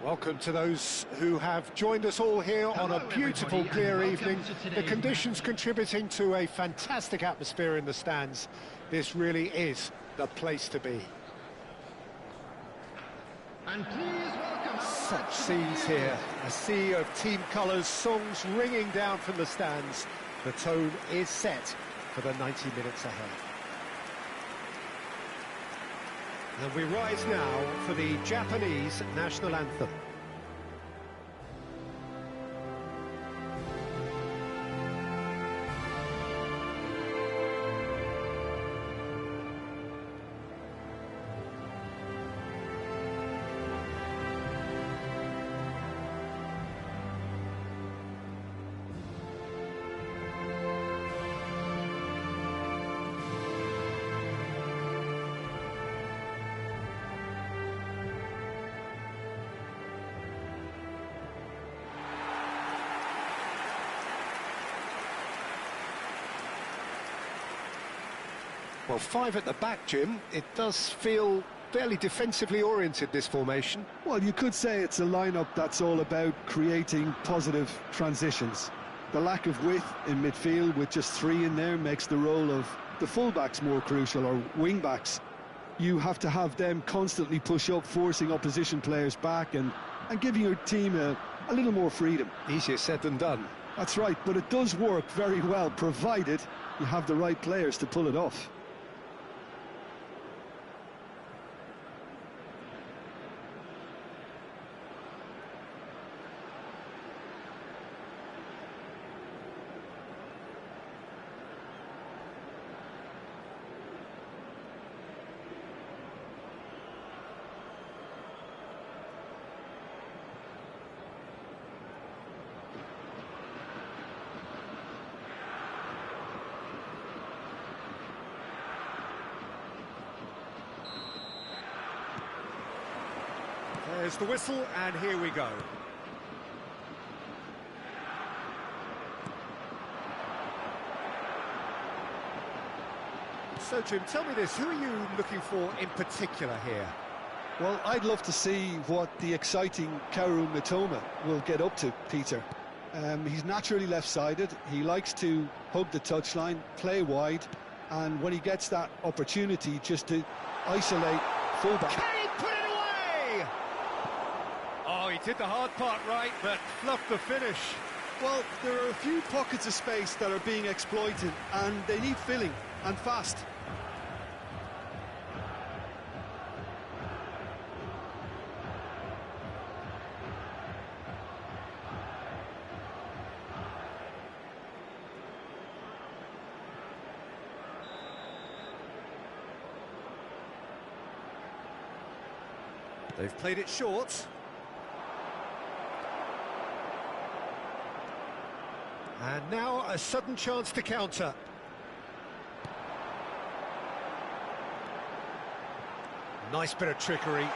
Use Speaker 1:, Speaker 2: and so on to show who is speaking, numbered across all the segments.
Speaker 1: Welcome to those who have joined us all here on a beautiful, clear evening. The conditions contributing to a fantastic atmosphere in the stands. This really is the place to be.
Speaker 2: And please welcome
Speaker 1: such scenes here. A sea of team colours, songs ringing down from the stands. The tone is set for the 90 minutes ahead. And we rise now for the Japanese national anthem. Well, five at the back, Jim. It does feel fairly defensively oriented, this formation.
Speaker 3: Well, you could say it's a lineup that's all about creating positive transitions. The lack of width in midfield with just three in there makes the role of the fullbacks more crucial, or wing-backs. You have to have them constantly push up, forcing opposition players back and giving your team a little more freedom.
Speaker 1: Easier said than done.
Speaker 3: That's right, but it does work very well, provided you have the right players to pull it off.
Speaker 1: There's the whistle, and here we go. So, Jim, tell me this, who are you looking for in particular here?
Speaker 3: Well, I'd love to see what the exciting Kaoru Mitoma will get up to, Peter. He's naturally left-sided, he likes to hug the touchline, play wide, and when he gets that opportunity just to isolate fullback...
Speaker 1: Can he put it away? Oh, he did the hard part right, but fluffed the finish.
Speaker 3: Well, there are a few pockets of space that are being exploited, and they need filling, and fast.
Speaker 1: They've played it short. And now a sudden chance to counter. Nice bit of trickery.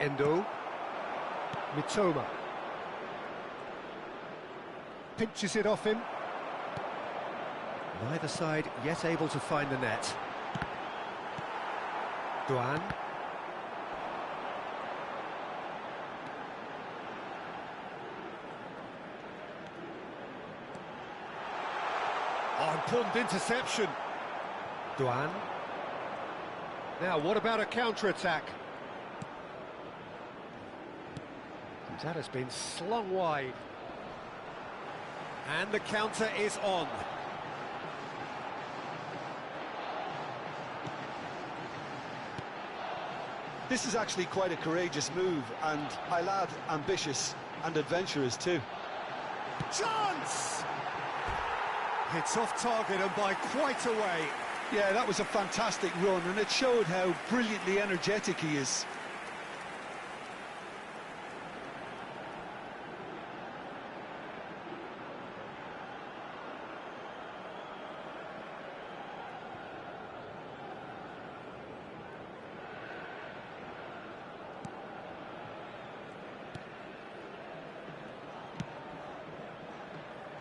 Speaker 1: Endo. Mitoma. Pinches it off him. Neither side yet able to find the net. Duan. Oh, important interception. Duan. Now, what about a counter-attack? That has been slung wide. And the counter is on.
Speaker 3: This is actually quite a courageous move, and I'll add ambitious and adventurous too.
Speaker 1: Chance! Hits off target and by quite a way.
Speaker 3: Yeah, that was a fantastic run, and it showed how brilliantly energetic he is.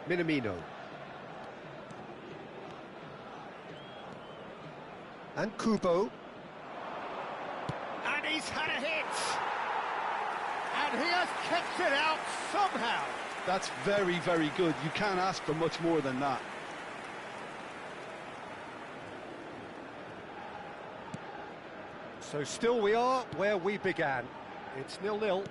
Speaker 1: Minamino. And Kubo. And he's had a hit! And he has kept it out somehow!
Speaker 3: That's very, very good. You can't ask for much more than that.
Speaker 1: So still we are where we began. It's 0-0.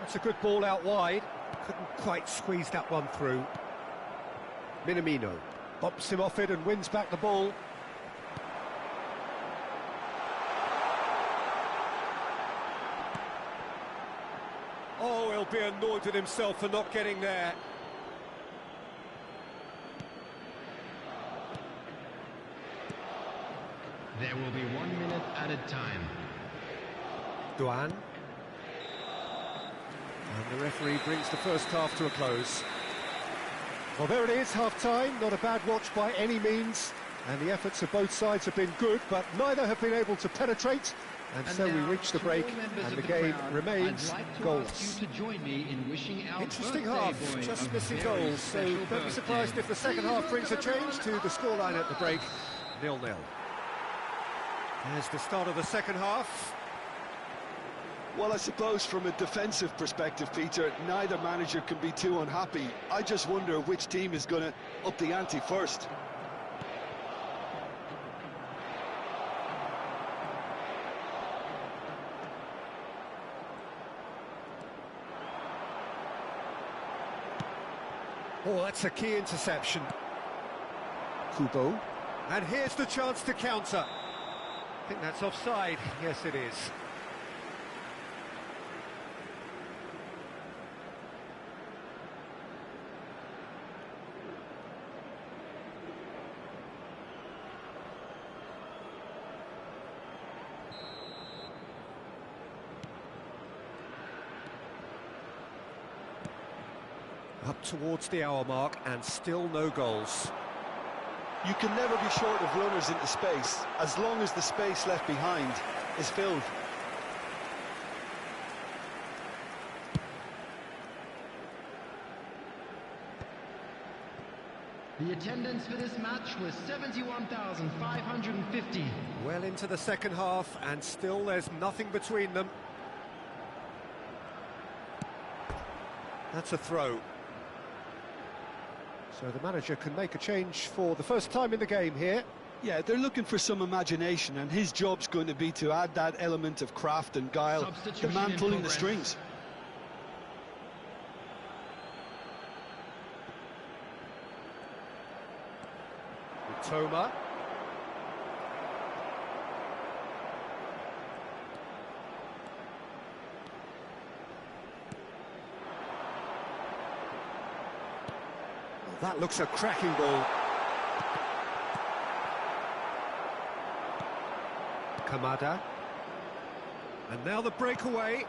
Speaker 1: That's a good ball out wide. Couldn't quite squeeze that one through. Minamino bumps him off it and wins back the ball. Oh, he'll be annoyed with himself for not getting there.
Speaker 2: There will be 1 minute added time.
Speaker 1: Duan. And the referee brings the first half to a close. Well, there it is, half-time. Not a bad watch by any means. And the efforts of both sides have been good, but neither have been able to penetrate. And so we reach the break, and the game remains goalless. Interesting half, just missing goals. So don't be surprised if the second half brings a change to the scoreline at the break. 0-0. There's the start of the second half.
Speaker 3: Well, I suppose from a defensive perspective, Peter, neither manager can be too unhappy. I just wonder which team is going to up the ante first.
Speaker 1: Oh, that's a key interception. Kubo. And here's the chance to counter. I think that's offside. Yes, it is. Up towards the hour mark and still no goals.
Speaker 3: You can never be short of runners into space, as long as the space left behind is filled.
Speaker 2: The attendance for this match was 71,550.
Speaker 1: Well into the second half, and still there's nothing between them. That's a throw. So the manager can make a change for the first time in the game here.
Speaker 3: Yeah, they're looking for some imagination, and his job's going to be to add that element of craft and guile, the man pulling the strings.
Speaker 1: Toma. That looks a cracking ball. Kamada. And now the breakaway.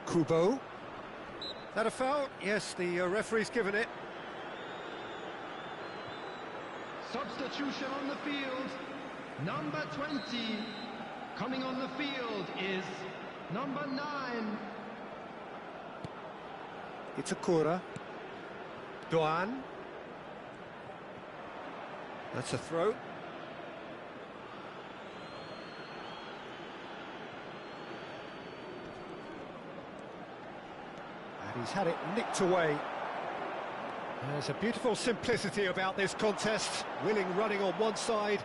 Speaker 1: Kubo. That a foul? Yes, the referee's given it.
Speaker 2: Substitution on the field. Number 20. Coming on the field is number 9.
Speaker 1: Itakura. Duan. That's a throw. And he's had it nicked away. There's a beautiful simplicity about this contest. Willing running on one side,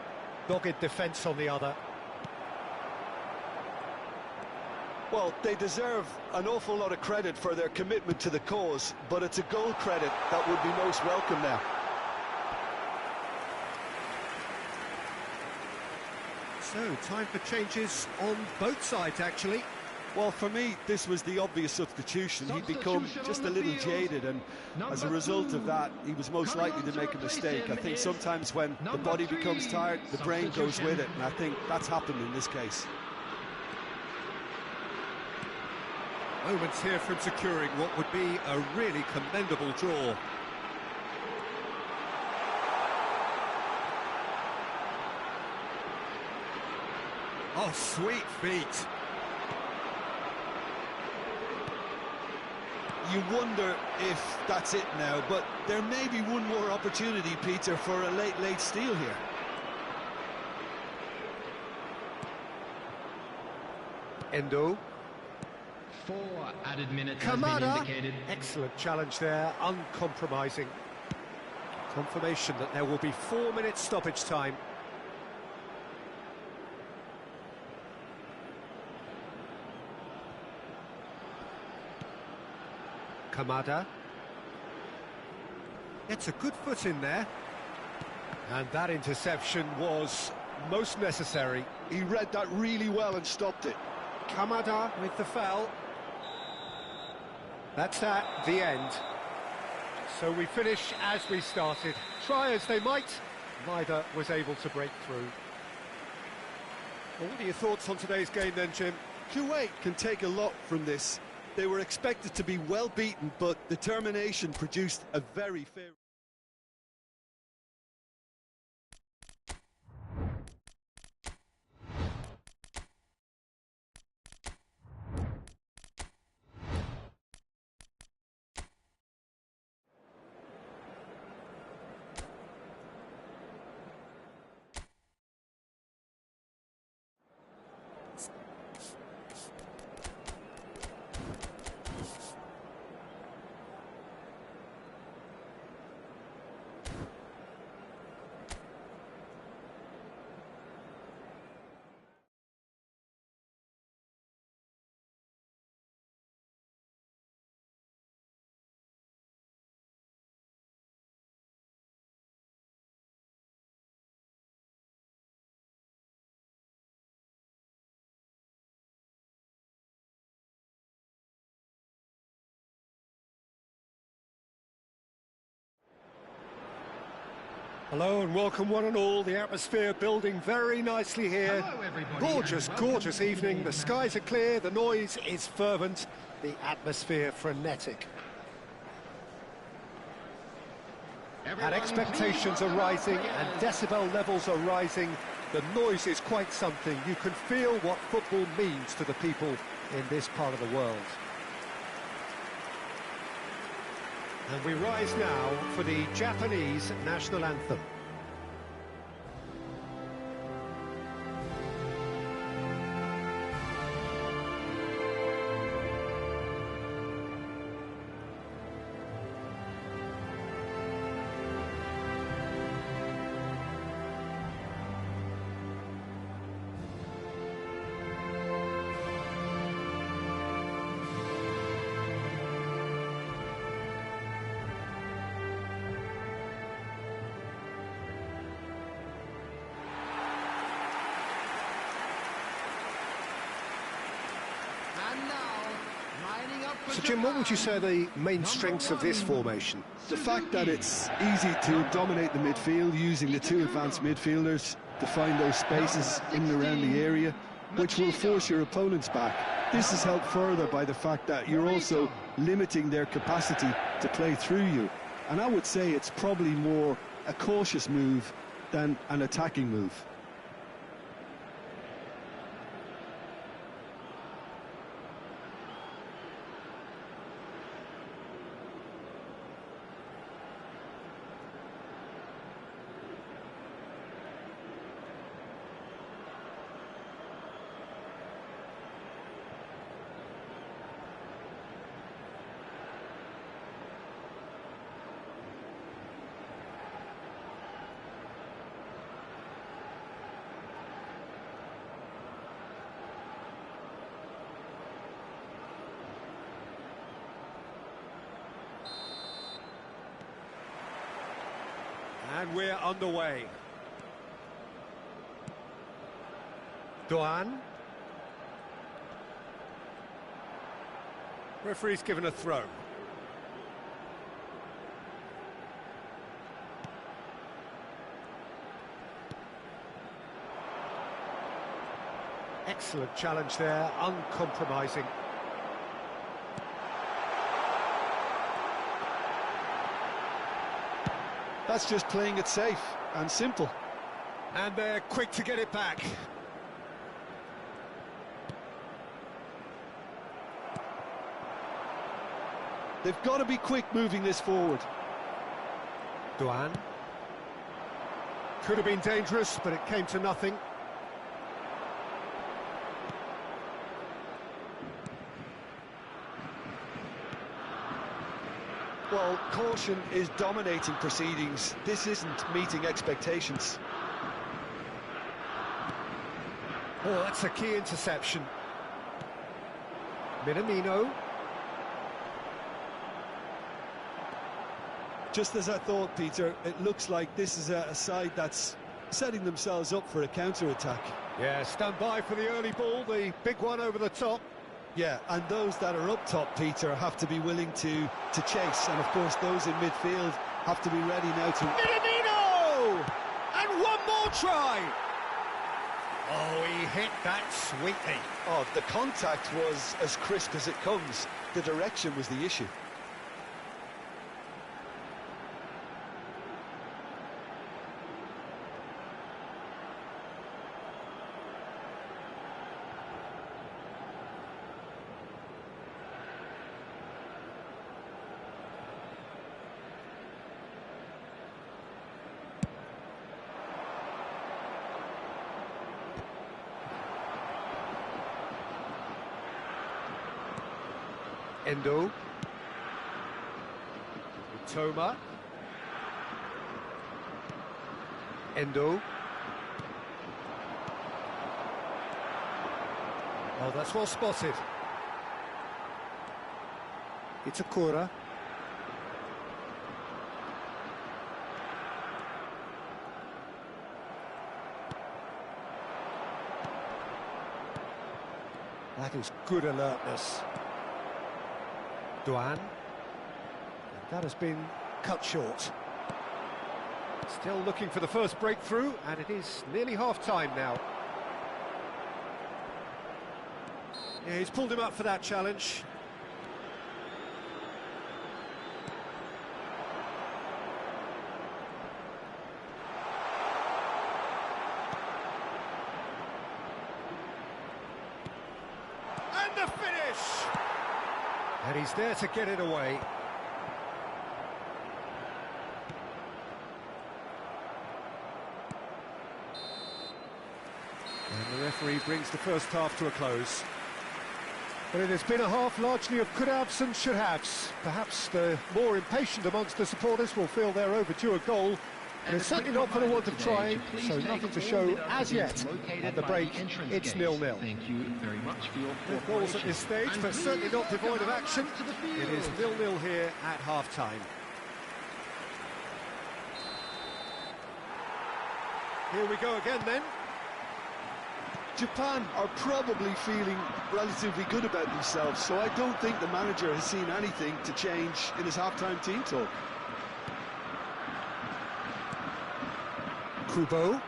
Speaker 1: dogged defence on the other.
Speaker 3: Well, they deserve an awful lot of credit for their commitment to the cause, but it's a goal credit that would be most welcome now.
Speaker 1: So, time for changes on both sides, actually.
Speaker 3: Well, for me, this was the obvious substitution. He'd become just a little jaded, and as a result of that, he was most likely to make a mistake. I think sometimes when the body becomes tired, the brain goes with it, and I think that's happened in this case.
Speaker 1: Moments here from securing what would be a really commendable draw. Oh, sweet feet.
Speaker 3: you wonder if that's it now, but there may be one more opportunity, Peter, for a late steal here.
Speaker 1: Endo.
Speaker 2: 4 added minutes has been
Speaker 1: Kamada.
Speaker 2: indicated.
Speaker 1: Excellent challenge there, uncompromising. Confirmation that there will be 4 minutes stoppage time. Kamada. Gets a good foot in there. And that interception was most necessary.
Speaker 3: He read that really well and stopped it.
Speaker 1: Kamada with the foul. That's at the end. So we finish as we started. Try as they might, neither was able to break through. Well, what are your thoughts on today's game then, Jim?
Speaker 3: Kuwait can take a lot from this. They were expected to be well beaten, but determination produced a very fair...
Speaker 1: Hello and welcome one and all. The atmosphere building very nicely here.
Speaker 2: Hello, everybody,
Speaker 1: Gorgeous,
Speaker 2: and welcome
Speaker 1: gorgeous
Speaker 2: to the
Speaker 1: evening. The skies are clear, the noise is fervent, the atmosphere frenetic. And
Speaker 2: Everyone
Speaker 1: expectations
Speaker 2: please
Speaker 1: are rising
Speaker 2: welcome our
Speaker 1: and
Speaker 2: players.
Speaker 1: decibel levels are rising. The noise is quite something. You can feel what football means to the people in this part of the world. And we rise now for the Japanese national anthem. So, Jim, what would you say are the main strengths of this formation?
Speaker 3: The fact that it's easy to dominate the midfield using the two advanced midfielders to find those spaces in and around the area, which will force your opponents back. This is helped further by the fact that you're also limiting their capacity to play through you. And I would say it's probably more a cautious move than an attacking move.
Speaker 1: And we're underway. Doan. Referee's given a throw. Excellent challenge there, uncompromising.
Speaker 3: That's just playing it safe and simple.
Speaker 1: And they're quick to get it back.
Speaker 3: They've got to be quick moving this forward.
Speaker 1: Duan. Could have been dangerous, but it came to nothing.
Speaker 3: Well, caution is dominating proceedings. This isn't meeting expectations.
Speaker 1: Oh, that's a key interception. Minamino.
Speaker 3: Just as I thought, Peter, it looks like this is a side that's setting themselves up for a counter-attack.
Speaker 1: Yeah, stand by for the early ball, the big one over the top.
Speaker 3: Yeah, and those that are up top, Peter, have to be willing to chase. And, of course, those in midfield have to be ready now to...
Speaker 1: Minamino! And one more try! Oh, he hit that sweetly.
Speaker 3: Oh, the contact was as crisp as it comes. The direction was the issue.
Speaker 1: Endo. Toma. Endo. Oh, that's well spotted. It's Akura. That is good alertness. Duan. And that has been cut short. Still looking for the first breakthrough, and it is nearly half-time now. Yeah, he's pulled him up for that challenge. And the finish! And he's there to get it away. And the referee brings the first half to a close. But it has been a half largely of could-haves and should-haves. Perhaps the more impatient amongst the supporters will feel they're overdue a goal. And it's certainly not for the want of trying, so nothing to show as yet. At the break, it's 0-0.
Speaker 2: Thank you very much for your
Speaker 1: No goals at this stage, but certainly not devoid of action. It is 0-0 here at half-time. Here we go again then.
Speaker 3: Japan are probably feeling relatively good about themselves, so I don't think the manager has seen anything to change in his half-time team talk.
Speaker 1: Kubo.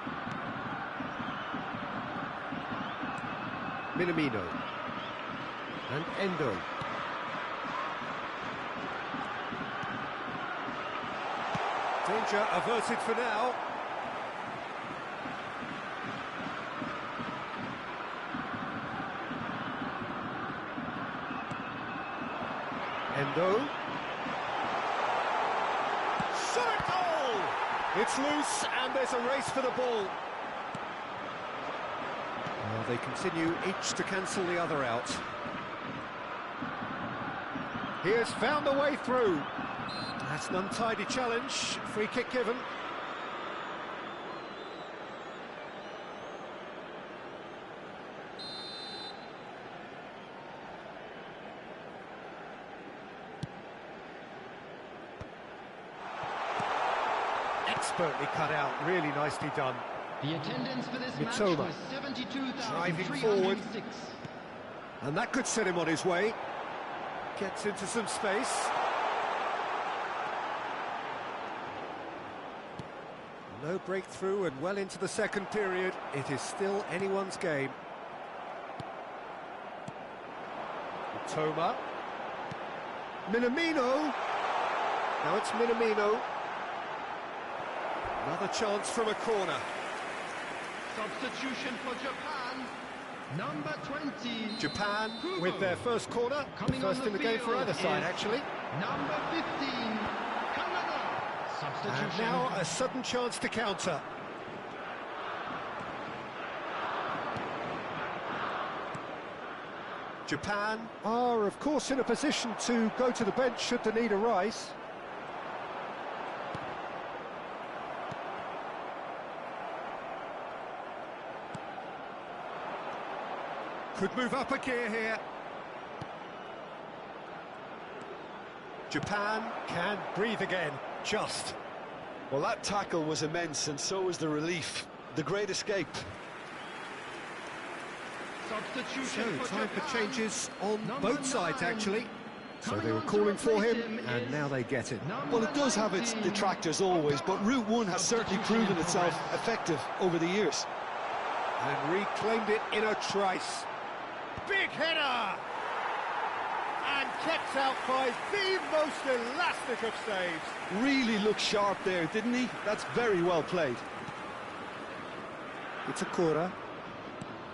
Speaker 1: Minamino. And Endo. Danger averted for now. Endo. Shot goal! It's loose and there's a race for the ball. Well, they continue each to cancel the other out. He has found the way through. That's an untidy challenge. Free kick given. Expertly cut out, really nicely done.
Speaker 2: The attendance for this match
Speaker 1: Mitoma.
Speaker 2: was 72,306.
Speaker 1: Driving forward. And that could set him on his way. Gets into some space. No breakthrough and well into the second period. It is still anyone's game. Toma. Minamino. Now it's Minamino. Another chance from a corner.
Speaker 2: Substitution for Japan. Number 20.
Speaker 1: Japan with their first corner, first in the game for either side, actually.
Speaker 2: Number 15. Canada. Substitution.
Speaker 1: And now a sudden chance to counter. Japan are, of course, in a position to go to the bench should the need arise. Could move up a gear here. Japan can breathe again, just.
Speaker 3: Well, that tackle was immense, and so was the relief. The great escape.
Speaker 2: Substitution
Speaker 1: So, time for changes on both sides,
Speaker 2: 9.
Speaker 1: actually. So
Speaker 2: Coming
Speaker 1: they were
Speaker 2: on to
Speaker 1: calling for
Speaker 2: replace
Speaker 1: him, and
Speaker 2: is
Speaker 1: now they get it.
Speaker 3: Well, it does have its detractors always, but Route 1 has certainly proven itself effective over the years.
Speaker 1: And reclaimed it in a trice. Big header! And kept out by the most elastic of saves.
Speaker 3: Really looked sharp there, didn't he? That's very well played.
Speaker 1: It's a corner.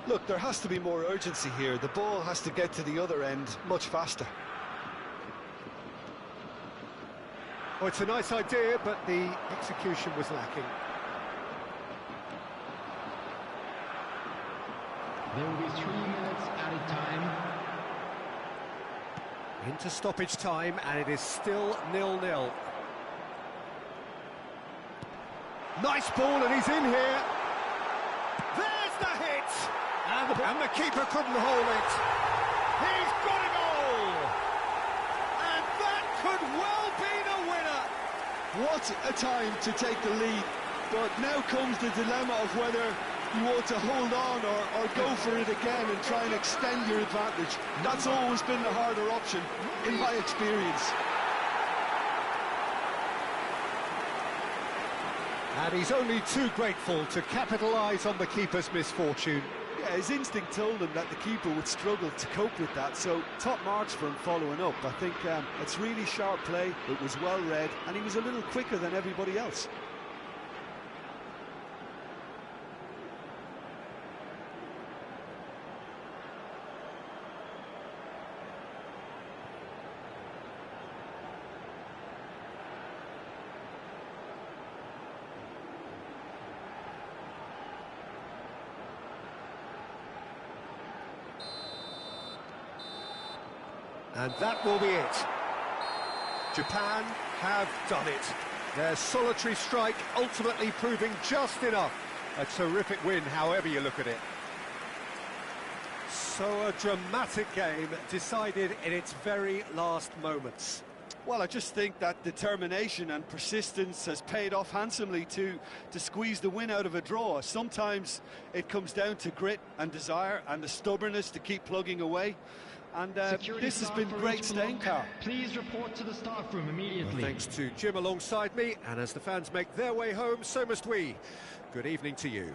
Speaker 3: Look, there has to be more urgency here. The ball has to get to the other end much faster.
Speaker 1: Oh, it's a nice idea, but the execution was lacking.
Speaker 2: There will be 3 minutes added time.
Speaker 1: Into stoppage time, and it is still 0-0. Nice ball, and he's in here. There's the hit! And the keeper couldn't hold it. He's got a goal! And that could well be the winner!
Speaker 3: What a time to take the lead. But now comes the dilemma of whether you want to hold on or go for it again and try and extend your advantage. That's always been the harder option, in my experience.
Speaker 1: And he's only too grateful to capitalise on the keeper's misfortune.
Speaker 3: Yeah, his instinct told him that the keeper would struggle to cope with that, so top marks for him following up. I think it's really sharp play, it was well read, and he was a little quicker than everybody else.
Speaker 1: And that will be it. Japan have done it. Their solitary strike ultimately proving just enough. A terrific win, however you look at it. So a dramatic game decided in its very last moments.
Speaker 3: Well, I just think that determination and persistence has paid off handsomely to squeeze the win out of a draw. Sometimes it comes down to grit and desire and the stubbornness to keep plugging away. And this has been great staying power.
Speaker 2: Please report to the staff room immediately.
Speaker 1: Well, thanks to Jim alongside me, and as the fans make their way home, so must we. Good evening to you.